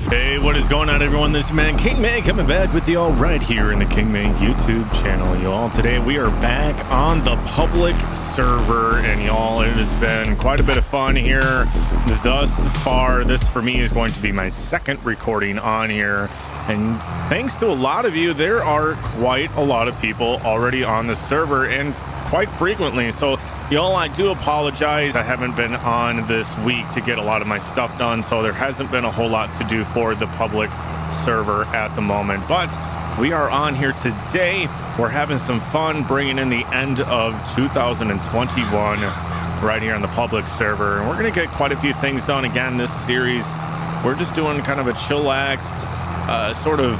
Hey, what is going on, everyone? This is man King May coming back with y'all right here in the King May YouTube channel, y'all. Today we are back on the public server, and y'all, it has been quite a bit of fun here thus far. This for me is going to be my second recording on here, and thanks to a lot of you, there are quite a lot of people already on the server, and quite frequently. So y'all, I do apologize. I haven't been on this week to get a lot of my stuff done, so there hasn't been a whole lot to do for the public server at the moment. But we are on here today. We're having some fun bringing in the end of 2021 right here on the public server. And we're going to get quite a few things done again this series. We're just doing kind of a chillaxed sort of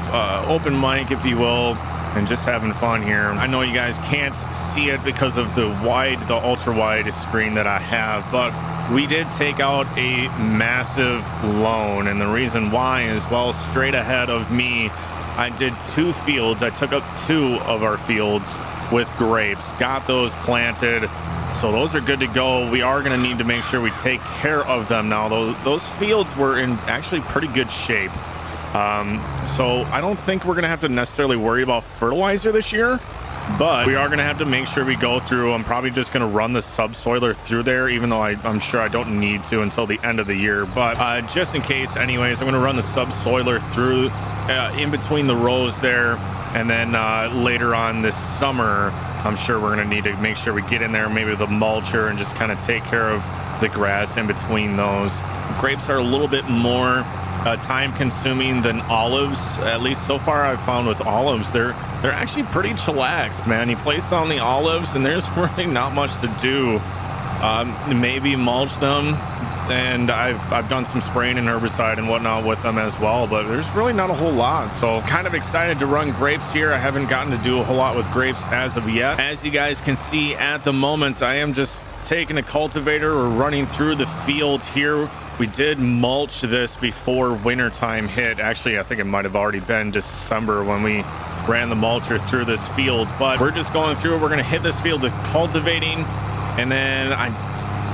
open mic, if you will, and just having fun here. I know you guys can't see it because of the ultra wide screen that I have, but we did take out a massive loan, and the reason why is, well, straight ahead of me, I did 2 fields. I took up 2 of our fields with grapes, got those planted, so those are good to go. We are going to need to make sure we take care of them now. Those fields were in actually pretty good shape. So I don't think we're going to have to necessarily worry about fertilizer this year, but we are going to have to make sure we go through. I'm probably just going to run the subsoiler through there, even though I'm sure I don't need to until the end of the year. But just in case, anyways, I'm going to run the subsoiler through in between the rows there. And then later on this summer, I'm sure we're going to need to make sure we get in there, maybe with a mulcher, and just kind of take care of the grass in between those. Grapes are a little bit more time consuming than olives. At least so far I've found with olives, they're actually pretty chillaxed, man. You place on the olives and there's really not much to do. Maybe mulch them, and I've done some spraying and herbicide and whatnot with them as well, but there's really not a whole lot. So kind of excited to run grapes here. I haven't gotten to do a whole lot with grapes as of yet. As you guys can see at the moment, I am just taking a cultivator or running through the field here. We did mulch this before winter time hit. Actually, I think it might have already been December when we ran the mulcher through this field, but we're just going through it. We're going to hit this field with cultivating, and then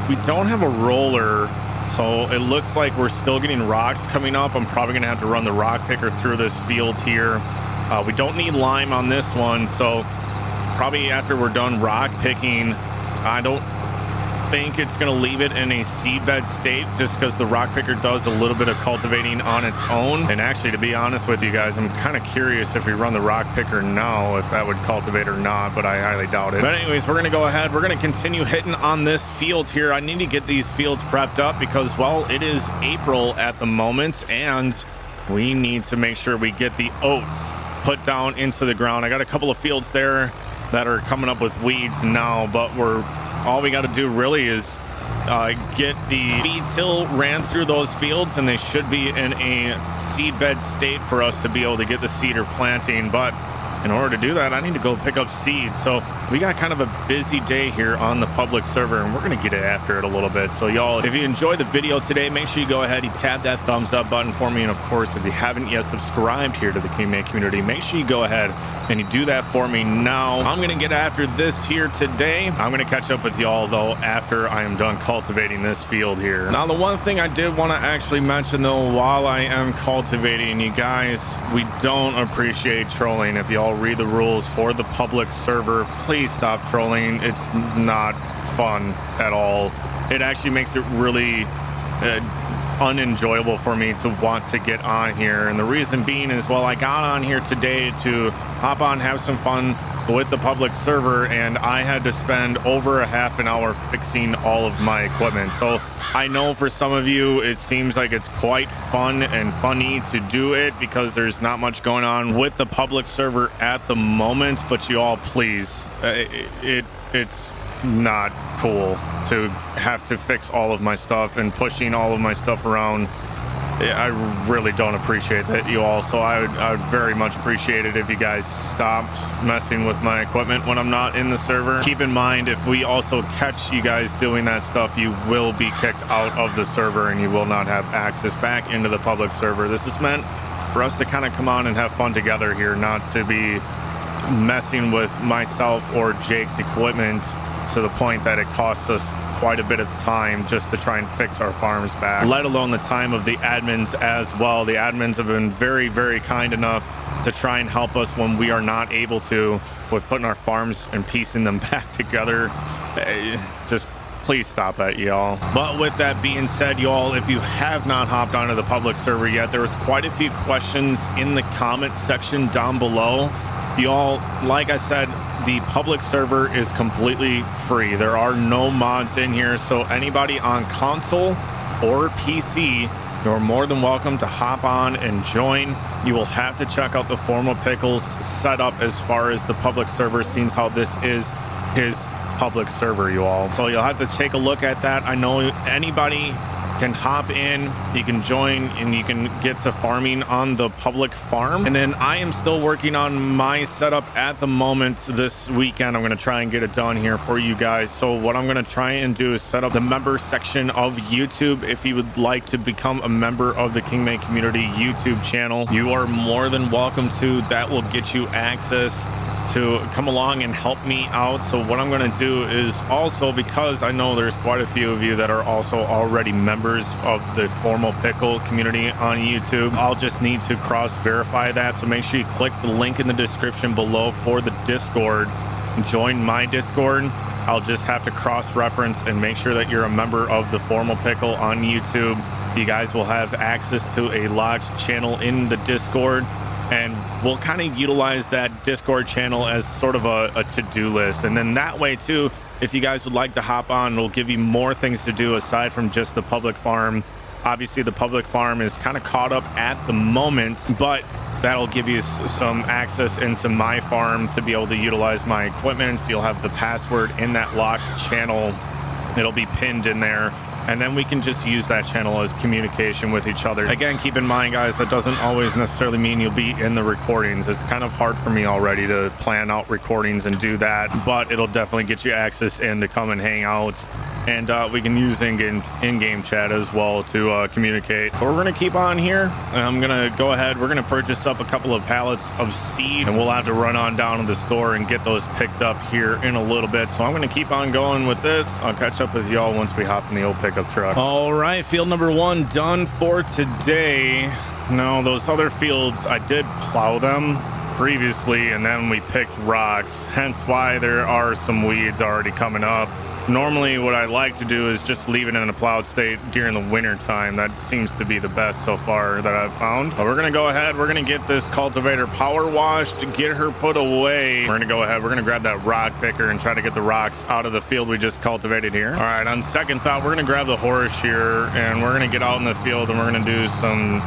we don't have a roller, so it looks like we're still getting rocks coming up. I'm probably going to have to run the rock picker through this field here. We don't need lime on this one, so probably after we're done rock picking, I don't think it's going to leave it in a seedbed state, just because the rock picker does a little bit of cultivating on its own. And actually, to be honest with you guys, I'm kind of curious if we run the rock picker now, if that would cultivate or not, but I highly doubt it. But anyways, we're going to go ahead. We're going to continue hitting on this field here. I need to get these fields prepped up because, well, it is April at the moment, and we need to make sure we get the oats put down into the ground. I got a couple of fields there that are coming up with weeds now, but all we got to do really is get the speed till ran through those fields, and they should be in a seedbed state for us to be able to get the seeder planting. But in order to do that, I need to go pick up seed. So we got kind of a busy day here on the public server, and we're going to get after it a little bit. So y'all, if you enjoyed the video today, make sure you go ahead and tap that thumbs up button for me. And of course, if you haven't yet subscribed here to the King May community, make sure you go ahead and you do that for me now. I'm going to get after this here today. I'm going to catch up with y'all, though, after I am done cultivating this field here. Now, the one thing I did want to actually mention, though, while I am cultivating, you guys, we don't appreciate trolling. If y'all read the rules for the public server, please stop trolling. It's not fun at all. It actually makes it really unenjoyable for me to want to get on here, and the reason being is, well, I got on here today to hop on, have some fun with the public server, and I had to spend over a half an hour fixing all of my equipment. So I know for some of you it seems like it's quite fun and funny to do it because there's not much going on with the public server at the moment, but you all, please, it's not cool to have to fix all of my stuff and pushing all of my stuff around. I really don't appreciate that, you all. So I would very much appreciate it if you guys stopped messing with my equipment when I'm not in the server. Keep in mind, if we also catch you guys doing that stuff, you will be kicked out of the server and you will not have access back into the public server. This is meant for us to kind of come on and have fun together here, not to be messing with myself or Jake's equipment to the point that it costs us quite a bit of time just to try and fix our farms back, let alone the time of the admins as well. The admins have been very, very kind enough to try and help us when we are not able to with putting our farms and piecing them back together. Just please stop that, y'all. But with that being said, y'all, if you have not hopped onto the public server yet, there was quite a few questions in the comment section down below. Y'all, like I said, the public server is completely free. There are no mods in here, so anybody on console or PC, you're more than welcome to hop on and join. You will have to check out the Formal Pickles setup as far as the public server, since how this is his public server, you all. So you'll have to take a look at that. I know anybody can hop in, you can join, and you can get to farming on the public farm. And then I am still working on my setup at the moment. This weekend I'm going to try and get it done here for you guys. So what I'm going to try and do is set up the member section of YouTube. If you would like to become a member of the Kingman Community YouTube channel, you are more than welcome to. That will get you access to come along and help me out. So what I'm going to do is also, because I know there's quite a few of you that are also already members of the Formal Pickle community on YouTube, I'll just need to cross verify that. So make sure you click the link in the description below for the Discord. Join my Discord. I'll just have to cross reference and make sure that you're a member of the Formal Pickle on YouTube. You guys will have access to a locked channel in the Discord, and we'll kind of utilize that Discord channel as sort of a to-do list. And then that way too, if you guys would like to hop on, it'll give you more things to do aside from just the public farm. Obviously the public farm is kind of caught up at the moment, but that'll give you some access into my farm to be able to utilize my equipment. So you'll have the password in that locked channel. It'll be pinned in there, and then we can just use that channel as communication with each other. Again, keep in mind, guys, that doesn't always necessarily mean you'll be in the recordings. It's kind of hard for me already to plan out recordings and do that, but it'll definitely get you access in to come and hang out. And we can use in-game chat as well to communicate. But we're going to keep on here, and I'm going to go ahead. We're going to purchase up a couple of pallets of seed, and we'll have to run on down to the store and get those picked up here in a little bit. So I'm going to keep on going with this. I'll catch up with y'all once we hop in the old pickup truck. All right, field number 1 done for today. Now, those other fields, I did plow them previously, and then we picked rocks, hence why there are some weeds already coming up. Normally what I like to do is just leave it in a plowed state during the winter time. That seems to be the best so far that I've found. But we're gonna go ahead, we're gonna get this cultivator power washed to get her put away. We're gonna go ahead, we're gonna grab that rock picker and try to get the rocks out of the field we just cultivated here. All right, on second thought, we're gonna grab the horse here and we're gonna get out in the field and we're gonna do some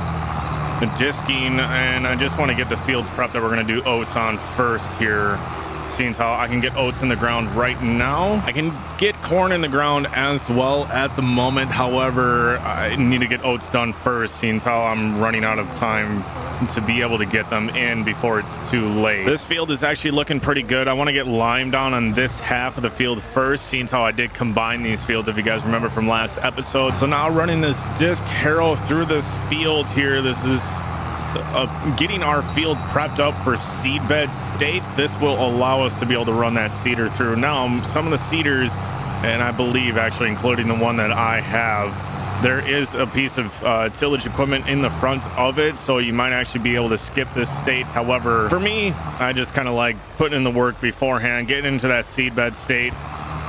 disking, and I just want to get the fields prepped that we're going to do oats on first here, seeing how I can get oats in the ground right now. I can get corn in the ground as well at the moment. However, I need to get oats done first, seeing how I'm running out of time to be able to get them in before it's too late. This field is actually looking pretty good. I want to get lime down on this half of the field first, seeing how I did combine these fields, if you guys remember from last episode. So now running this disc harrow through this field here, this is getting our field prepped up for seedbed state. This will allow us to be able to run that seeder through. Now, some of the seeders, and I believe actually including the one that I have, there is a piece of tillage equipment in the front of it, so you might actually be able to skip this state. However, for me, I just kind of like putting in the work beforehand, getting into that seedbed state,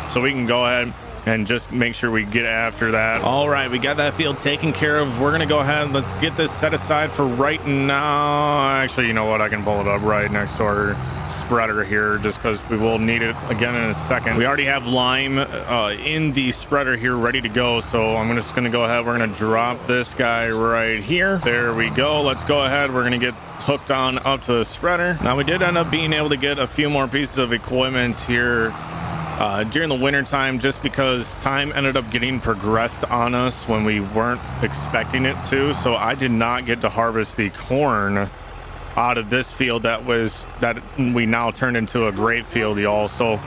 so we can go ahead and just make sure we get after that. All right, we got that field taken care of. We're gonna go ahead, let's get this set aside for right now. Actually, you know what, I can pull it up right next to our spreader here, just because we will need it again in a second. We already have lime in the spreader here ready to go, so I'm just gonna go ahead, we're gonna drop this guy right here. There we go. Let's go ahead, we're gonna get hooked on up to the spreader. Now, we did end up being able to get a few more pieces of equipment here during the winter time, just because time ended up getting progressed on us when we weren't expecting it to. So I did not get to harvest the corn out of this field that we now turned into a grape field, y'all. So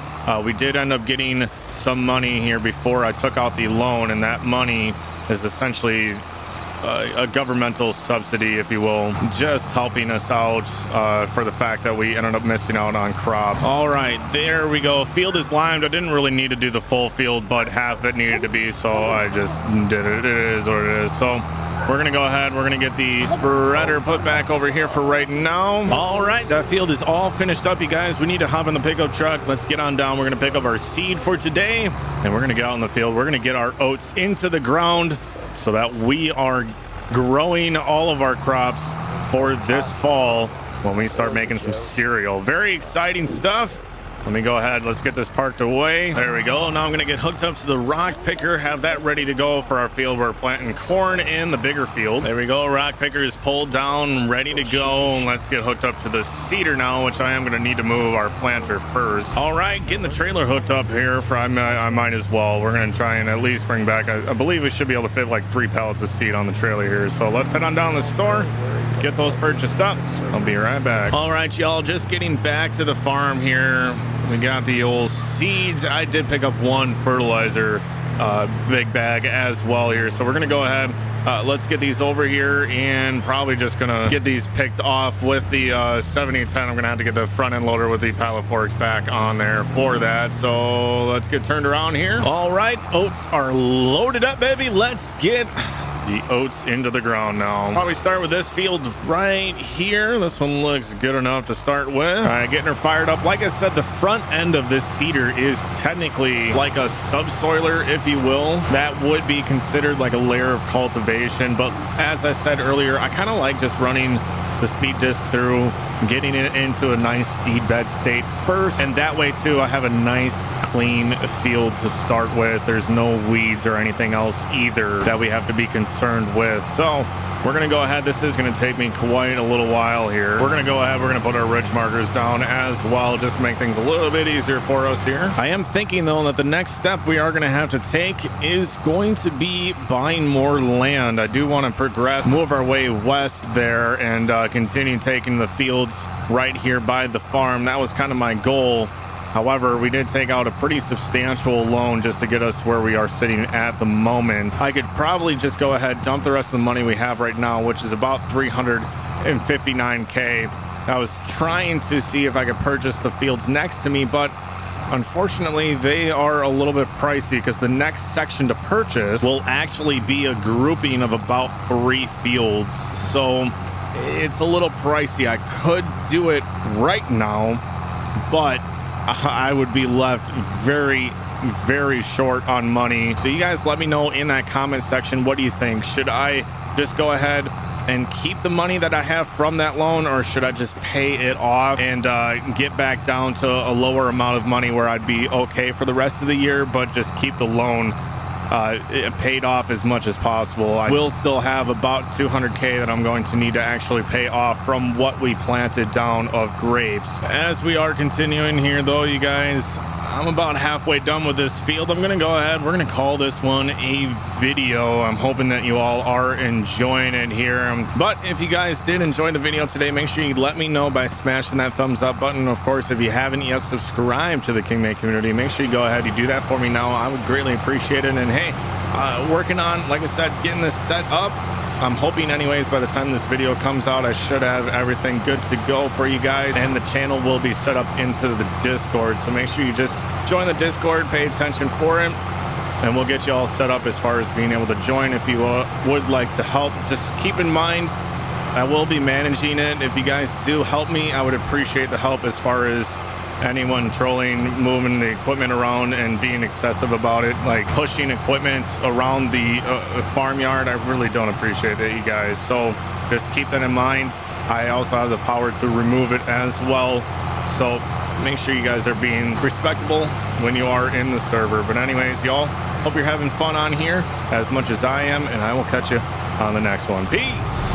we did end up getting some money here before I took out the loan, and that money is essentially a governmental subsidy, if you will, just helping us out for the fact that we ended up missing out on crops. All right, there we go. Field is limed. I didn't really need to do the full field, but half it needed to be, so I just did it. It is what it is. So we're going to go ahead. We're going to get the spreader put back over here for right now. All right, that field is all finished up, you guys. We need to hop in the pickup truck. Let's get on down. We're going to pick up our seed for today, and we're going to get out in the field. We're going to get our oats into the ground so that we are growing all of our crops for this fall when we start making some cereal. Very exciting stuff. Let me go ahead. Let's get this parked away. There we go. Now I'm going to get hooked up to the rock picker, have that ready to go for our field. We're planting corn in the bigger field. There we go. Rock picker is pulled down, ready to go. Let's get hooked up to the seeder now, which I am going to need to move our planter first. All right, getting the trailer hooked up here for I might as well. We're going to try and at least bring back, I believe we should be able to fit like 3 pallets of seed on the trailer here. So let's head on down to the store, get those purchased up. I'll be right back. All right, y'all, just getting back to the farm here. We got the old seeds. I did pick up 1 fertilizer big bag as well here. So we're going to go ahead. Let's get these over here and probably just going to get these picked off with the 7810. I'm going to have to get the front end loader with the pallet forks back on there for that. So let's get turned around here. All right. Oats are loaded up, baby. Let's get the oats into the ground now. Probably start with this field right here. This one looks good enough to start with. All right, getting her fired up. Like I said, the front end of this seeder is technically like a subsoiler, if you will. That would be considered like a layer of cultivation. But as I said earlier, I kind of like just running the speed disc through, getting it into a nice seed bed state first, and that way too I have a nice clean field to start with. There's no weeds or anything else either that we have to be concerned with. So we're going to go ahead. This is going to take me quite a little while here. We're going to go ahead. We're going to put our ridge markers down as well, just to make things a little bit easier for us here. I am thinking though that the next step we are going to have to take is going to be buying more land. I do want to progress, move our way west there, and continue taking the fields right here by the farm. That was kind of my goal. However, we did take out a pretty substantial loan just to get us where we are sitting at the moment. I could probably just go ahead, dump the rest of the money we have right now, which is about 359K. I was trying to see if I could purchase the fields next to me, but unfortunately, they are a little bit pricey because the next section to purchase will actually be a grouping of about 3 fields. So it's a little pricey. I could do it right now, but I would be left very, very short on money. So you guys let me know in that comment section, what do you think? Should I just go ahead and keep the money that I have from that loan, or should I just pay it off and get back down to a lower amount of money where I'd be okay for the rest of the year, but just keep the loan paid off as much as possible? I will still have about 200K that I'm going to need to actually pay off from what we planted down of grapes. As we are continuing here though, you guys, I'm about halfway done with this field. I'm gonna go ahead, we're gonna call this one a video. I'm hoping that you all are enjoying it here. But if you guys did enjoy the video today, make sure you let me know by smashing that thumbs up button. Of course, if you haven't yet subscribed to the KingMake community, make sure you go ahead, you do that for me now. I would greatly appreciate it. And hey, working on, like I said, getting this set up. I'm hoping anyways, by the time this video comes out, I should have everything good to go for you guys, and the channel will be set up into the Discord. So make sure you just join the Discord, pay attention for it, and we'll get you all set up as far as being able to join. If you would like to help, just keep in mind, I will be managing it. If you guys do help me, I would appreciate the help as far as anyone trolling, moving the equipment around and being excessive about it, like pushing equipment around the farmyard. I really don't appreciate it, you guys. So just keep that in mind. I also have the power to remove it as well. So make sure you guys are being respectable when you are in the server. But anyways, y'all, hope you're having fun on here as much as I am, and I will catch you on the next one. Peace.